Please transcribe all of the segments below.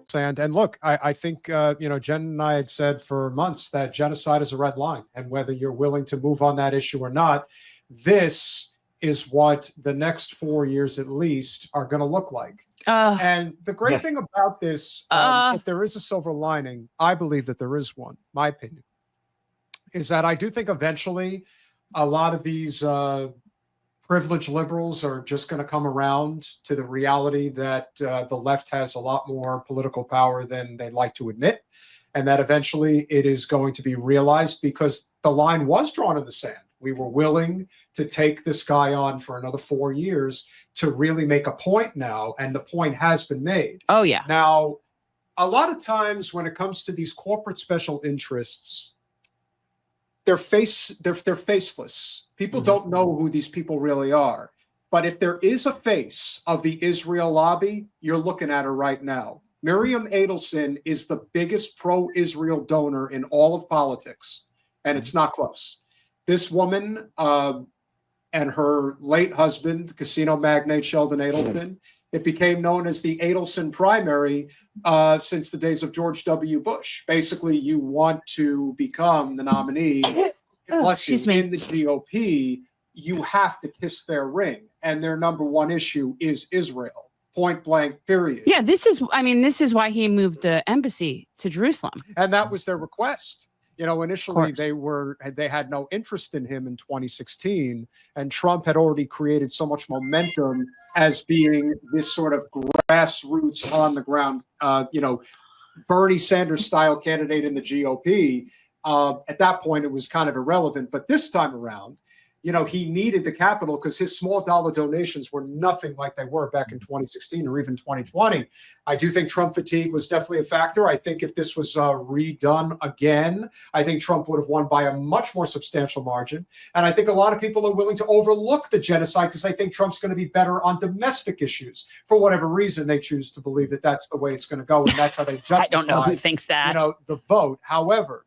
sand. And look, I think, Jen and I had said for months that genocide is a red line. And whether you're willing to move on that issue or not, this is what the next 4 years at least are going to look like. And the great thing about this, if there is a silver lining, I believe that there is one, my opinion, is that I do think eventually a lot of these privileged liberals are just going to come around to the reality that the left has a lot more political power than they'd like to admit, and that eventually it is going to be realized because the line was drawn in the sand. We were willing to take this guy on for another 4 years to really make a point now, and the point has been made. Oh, yeah. Now, a lot of times when it comes to these corporate special interests, they're faceless. People don't know who these people really are. But if there is a face of the Israel lobby, you're looking at her right now. Miriam Adelson is the biggest pro-Israel donor in all of politics, and it's not close. This woman and her late husband, casino magnate Sheldon Adelson, it became known as the Adelson primary since the days of George W. Bush. Basically, you want to become the nominee, bless you, in the GOP, you have to kiss their ring. And their number one issue is Israel, point blank, period. Yeah, this is why he moved the embassy to Jerusalem. And that was their request. Initially they had no interest in him in 2016, and Trump had already created so much momentum as being this sort of grassroots on the ground, Bernie Sanders style candidate in the GOP. At that point, it was kind of irrelevant. But this time around, he needed the capital because his small dollar donations were nothing like they were back in 2016 or even 2020. I do think Trump fatigue was definitely a factor. I think if this was redone again, I think Trump would have won by a much more substantial margin. And I think a lot of people are willing to overlook the genocide because I think Trump's going to be better on domestic issues. For whatever reason, they choose to believe that that's the way it's going to go. And that's how they justify, I don't know who thinks that. The vote. However,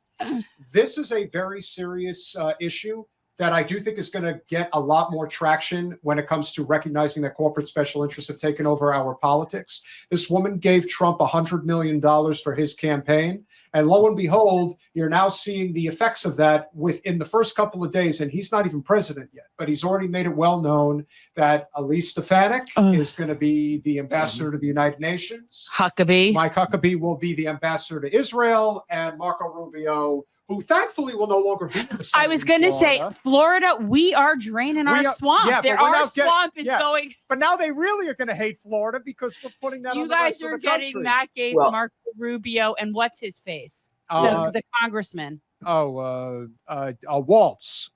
this is a very serious issue that I do think is going to get a lot more traction when it comes to recognizing that corporate special interests have taken over our politics. This woman gave Trump $100 million for his campaign. And lo and behold, you're now seeing the effects of that within the first couple of days. And he's not even president yet, but he's already made it well known that Elise Stefanik is going to be the ambassador to the United Nations. Huckabee. Mike Huckabee will be the ambassador to Israel, and Marco Rubio, who thankfully will no longer be in the Senate. I was going to say, Florida, we are draining our swamp. Our swamp is going. But now they really are going to hate Florida because we're putting that on the rest of the country. You guys are getting Matt Gaetz, Marco Rubio, and what's his face? The congressman. Waltz.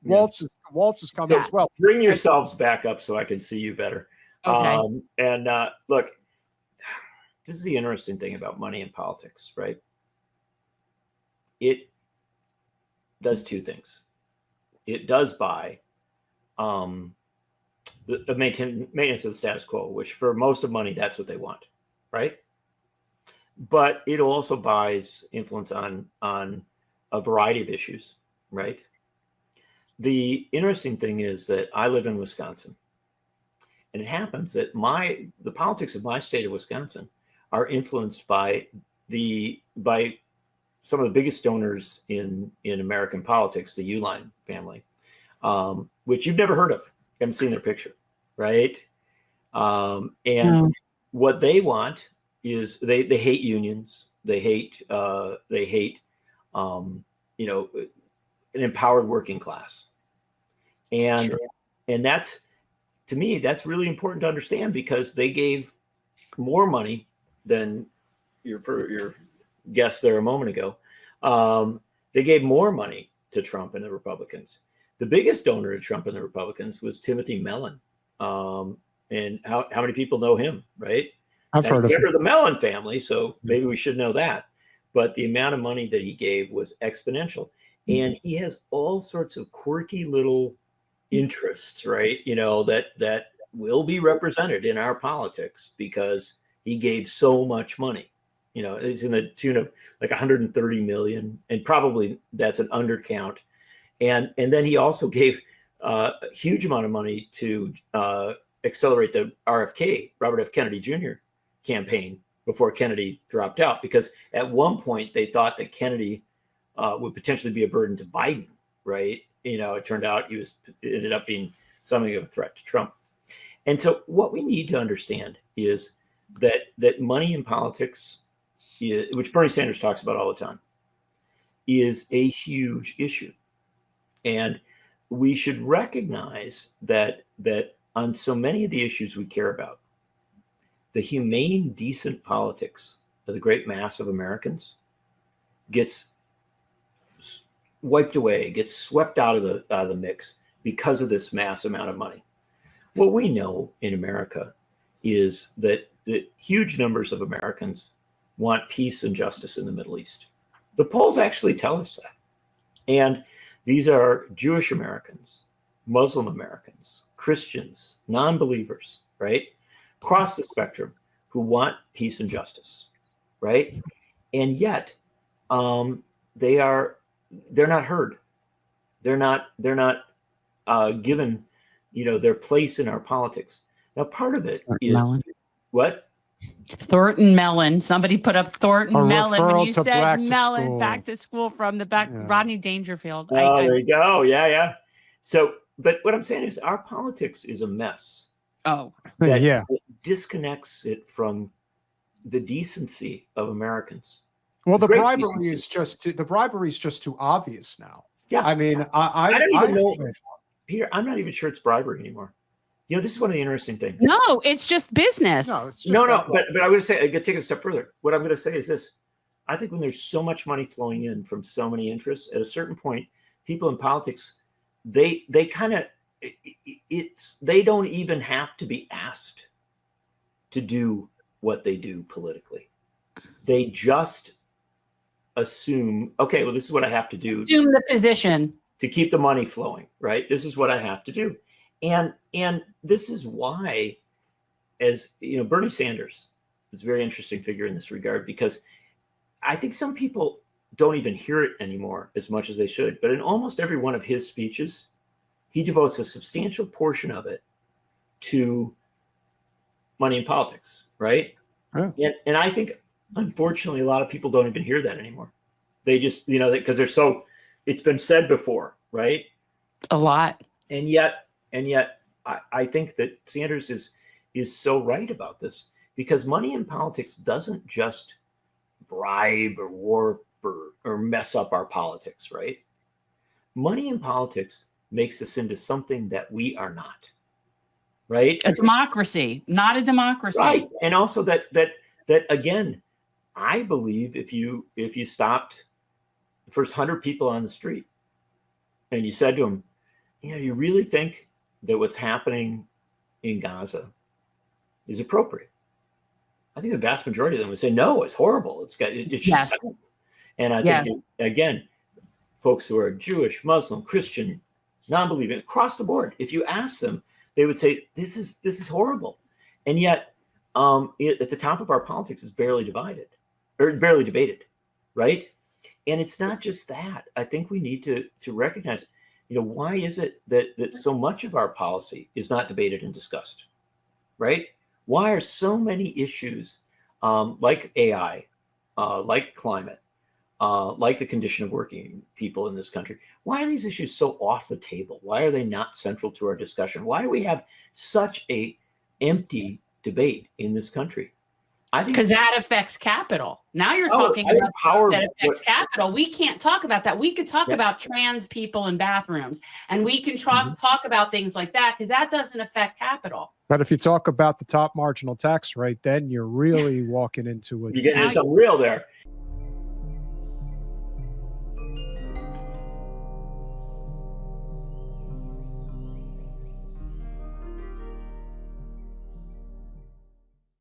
Waltz is coming as well. Bring yourselves back up so I can see you better. Okay. Look, this is the interesting thing about money in politics, right? It does two things. It does buy the maintenance of the status quo, which for most of money, that's what they want, right? But it also buys influence on a variety of issues, right? The interesting thing is that I live in Wisconsin, and it happens that the politics of my state of Wisconsin are influenced by some of the biggest donors in American politics, the Uline family, which you've never heard of. You haven't seen their picture, right? What they want is they hate unions. They hate an empowered working class, and that's, to me, that's really important to understand because they gave more money than your guest there a moment ago. They gave more money to Trump and the Republicans. The biggest donor to Trump and the Republicans was Timothy Mellon. And how many people know him, right? I've heard of him. The Mellon family, so maybe we should know that. But the amount of money that he gave was exponential. And he has all sorts of quirky little interests, right? That will be represented in our politics because he gave so much money. It's in the tune of like 130 million, and probably that's an undercount. And then he also gave a huge amount of money to accelerate the RFK, Robert F. Kennedy Jr. campaign before Kennedy dropped out, because at one point they thought that Kennedy would potentially be a burden to Biden, right? It turned out it ended up being something of a threat to Trump. And so what we need to understand is that money in politics, which Bernie Sanders talks about all the time, is a huge issue. And we should recognize that on so many of the issues we care about, the humane, decent politics of the great mass of Americans gets wiped away, gets swept out of the mix because of this mass amount of money. What we know in America is that huge numbers of Americans want peace and justice in the Middle East. The polls actually tell us that. And these are Jewish Americans, Muslim Americans, Christians, non-believers, right? Across the spectrum, who want peace and justice, right? And yet, they're not heard. They're not given, their place in our politics. Now, part of it is what? Thornton Mellon. Somebody put up Thornton Mellon when you said Mellon, back to school from the back. Yeah. Rodney Dangerfield. There you go. Yeah. So, but what I'm saying is our politics is a mess. Oh, that disconnects it from the decency of Americans. Well, the bribery is just too obvious now. Yeah, I mean, I don't even know, Peter. I'm not even sure it's bribery anymore. This is one of the interesting things. No, it's just business. No, it's just no. But I'm going to say, I could take it a step further. What I'm going to say is this: I think when there's so much money flowing in from so many interests, at a certain point, people in politics, they kind of they don't even have to be asked to do what they do politically. They just assume, okay, well, this is what I have to do. Assume the position to keep the money flowing, right? This is what I have to do. And this is why, as Bernie Sanders is a very interesting figure in this regard, because I think some people don't even hear it anymore as much as they should. But in almost every one of his speeches, he devotes a substantial portion of it to money in politics, right? Yeah. And I think, unfortunately, a lot of people don't even hear that anymore. They just, because they're so, it's been said before, right? A lot. And yet, I think that Sanders is so right about this, because money in politics doesn't just bribe or warp or mess up our politics, right? Money in politics makes us into something that we are not, right? A democracy, not a democracy. Right. And also that again, I believe if you stopped the first 100 people on the street and you said to them, you really think that what's happening in Gaza is appropriate? I think the vast majority of them would say, no, it's horrible. It's yes. And I think, again, folks who are Jewish, Muslim, Christian, non-believing, across the board, if you ask them, they would say, this is horrible. And yet, at the top of our politics is barely debated, right? And it's not just that. I think we need to recognize, why is it that so much of our policy is not debated and discussed, right? Why are so many issues like AI, like climate, like the condition of working people in this country, why are these issues so off the table? Why are they not central to our discussion? Why do we have such a empty debate in this country? I think because that affects capital. Now you're talking about power that affects capital. We can't talk about that. We could talk about trans people in bathrooms, and we can talk about things like that, because that doesn't affect capital. But if you talk about the top marginal tax rate, then you're really walking into it. You get into something real there.